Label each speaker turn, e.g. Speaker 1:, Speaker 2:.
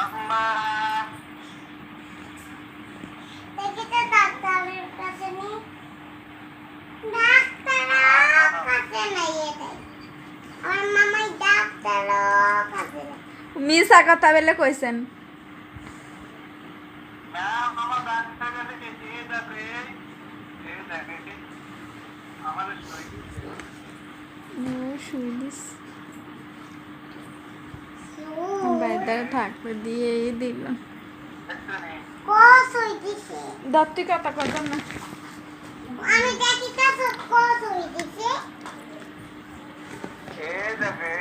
Speaker 1: আম্মা
Speaker 2: দেখি তো ডাক্তারের কাছে নি ডাক্তারের কাছে নাই এটাই আমার মামাই ডাক্তারের কাছে নাই।
Speaker 3: মিশা কথা বলে কইছেন।
Speaker 1: না মামা ডাক্তার কাছে গেছি এই দেখে আমার
Speaker 3: শুইলিস
Speaker 2: সু
Speaker 3: বাইরে থাকবে দিয়ে দিল
Speaker 2: কস হইছে
Speaker 3: দত্তি কথা কইতাম না।
Speaker 2: আমি দেখি তো কস হইছে
Speaker 1: এই দেখে